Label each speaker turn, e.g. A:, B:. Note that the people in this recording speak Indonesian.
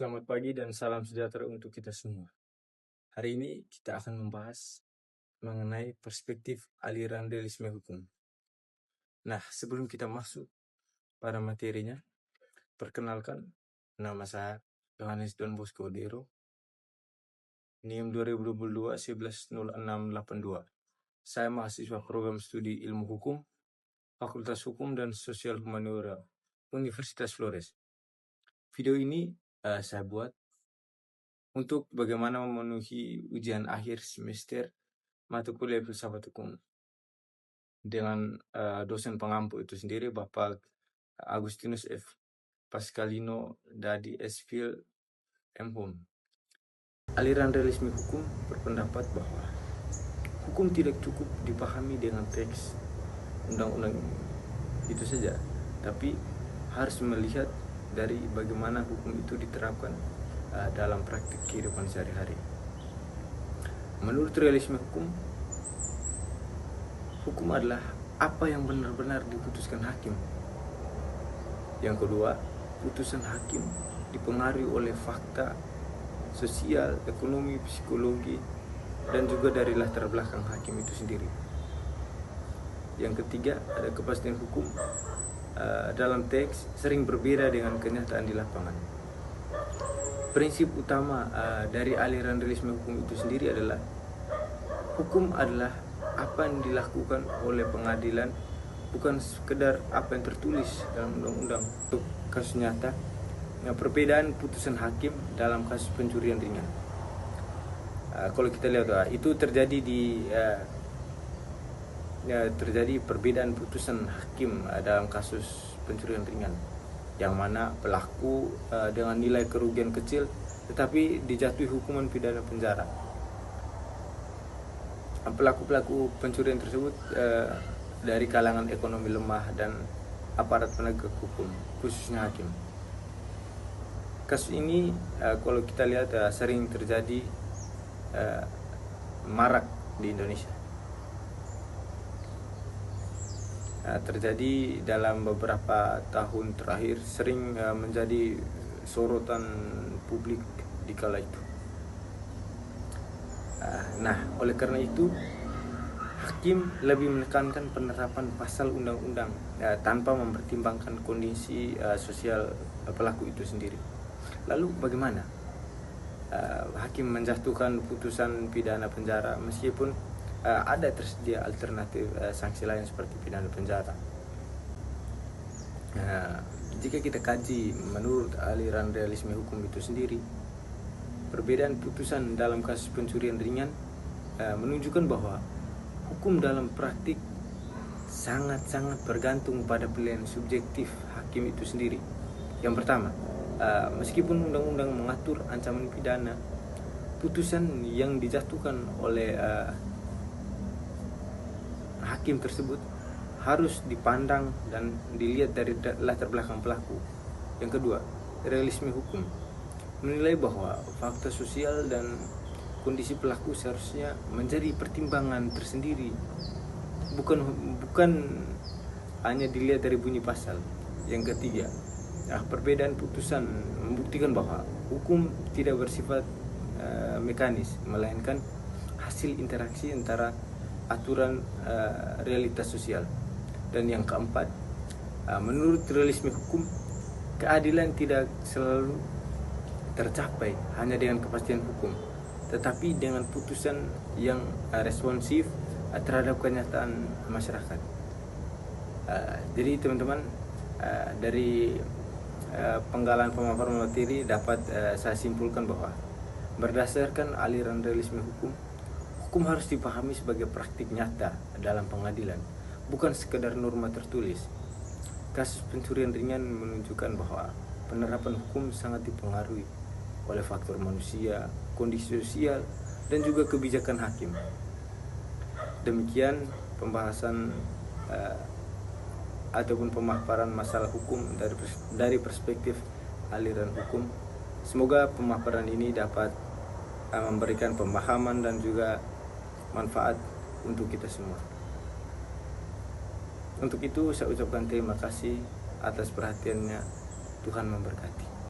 A: Selamat pagi dan salam sejahtera untuk kita semua. Hari ini kita akan membahas mengenai perspektif aliran realisme hukum. Nah, sebelum kita masuk pada materinya, perkenalkan, nama saya Yohanes Don Bosco Dero, NIM 2022 110682. Saya mahasiswa program studi ilmu hukum, Fakultas Hukum dan Sosial Humaniora, Universitas Flores. Video ini saya buat untuk bagaimana memenuhi ujian akhir semester mata kuliah filsafat hukum dengan dosen pengampu itu sendiri, Bapak Agustinus F. Pascalino Dadi Esfil M.Hum. Aliran realisme hukum berpendapat bahwa hukum tidak cukup dipahami dengan teks undang-undang itu saja, tapi harus melihat dari bagaimana hukum itu diterapkan dalam praktik kehidupan sehari-hari. Menurut realisme hukum, hukum adalah apa yang benar-benar diputuskan hakim. Yang kedua, putusan hakim dipengaruhi oleh fakta sosial, ekonomi, psikologi, dan juga dari latar belakang hakim itu sendiri. Yang ketiga, ada kepastian hukum dalam teks sering berbeda dengan kenyataan di lapangan. Prinsip utama dari aliran realisme hukum itu sendiri adalah hukum adalah apa yang dilakukan oleh pengadilan, bukan sekedar apa yang tertulis dalam undang-undang. Untuk kasus nyata, perbedaan putusan hakim dalam kasus pencurian ringan. Kalau kita lihat itu terjadi terjadi perbedaan putusan hakim dalam kasus pencurian ringan, yang mana pelaku dengan nilai kerugian kecil tetapi dijatuhi hukuman pidana penjara. Pelaku-pelaku pencurian tersebut dari kalangan ekonomi lemah dan aparat penegak hukum, khususnya hakim. Kasus ini kalau kita lihat sering terjadi marak di Indonesia. Terjadi dalam beberapa tahun terakhir, sering menjadi sorotan publik di kala itu. Nah, oleh karena itu hakim lebih menekankan penerapan pasal undang-undang tanpa mempertimbangkan kondisi sosial pelaku itu sendiri. Lalu bagaimana hakim menjatuhkan putusan pidana penjara meskipun ada tersedia alternatif sanksi lain seperti pidana penjara? Jika kita kaji menurut aliran realisme hukum itu sendiri, perbedaan putusan dalam kasus pencurian ringan menunjukkan bahwa hukum dalam praktik sangat-sangat bergantung pada pilihan subjektif hakim itu sendiri. Yang pertama, meskipun undang-undang mengatur ancaman pidana, putusan yang dijatuhkan oleh hakim tersebut harus dipandang dan dilihat dari latar belakang pelaku. Yang kedua, realisme hukum menilai bahwa fakta sosial dan kondisi pelaku seharusnya menjadi pertimbangan tersendiri, bukan hanya dilihat dari bunyi pasal. Yang ketiga, perbedaan putusan membuktikan bahwa hukum tidak bersifat mekanis, melainkan hasil interaksi antara aturan realitas sosial. Dan yang keempat, menurut realisme hukum, keadilan tidak selalu tercapai hanya dengan kepastian hukum, tetapi dengan putusan yang responsif terhadap kenyataan masyarakat. Jadi teman-teman, dari penggalan pemaparan materi dapat saya simpulkan bahwa berdasarkan aliran realisme hukum, hukum harus dipahami sebagai praktik nyata dalam pengadilan, bukan sekedar norma tertulis. Kasus pencurian ringan menunjukkan bahwa penerapan hukum sangat dipengaruhi oleh faktor manusia, kondisi sosial, dan juga kebijakan hakim. Demikian pembahasan ataupun pemaparan masalah hukum dari perspektif aliran hukum. Semoga pemaparan ini dapat memberikan pemahaman dan juga manfaat untuk kita semua. Untuk itu saya ucapkan terima kasih atas perhatiannya. Tuhan memberkati.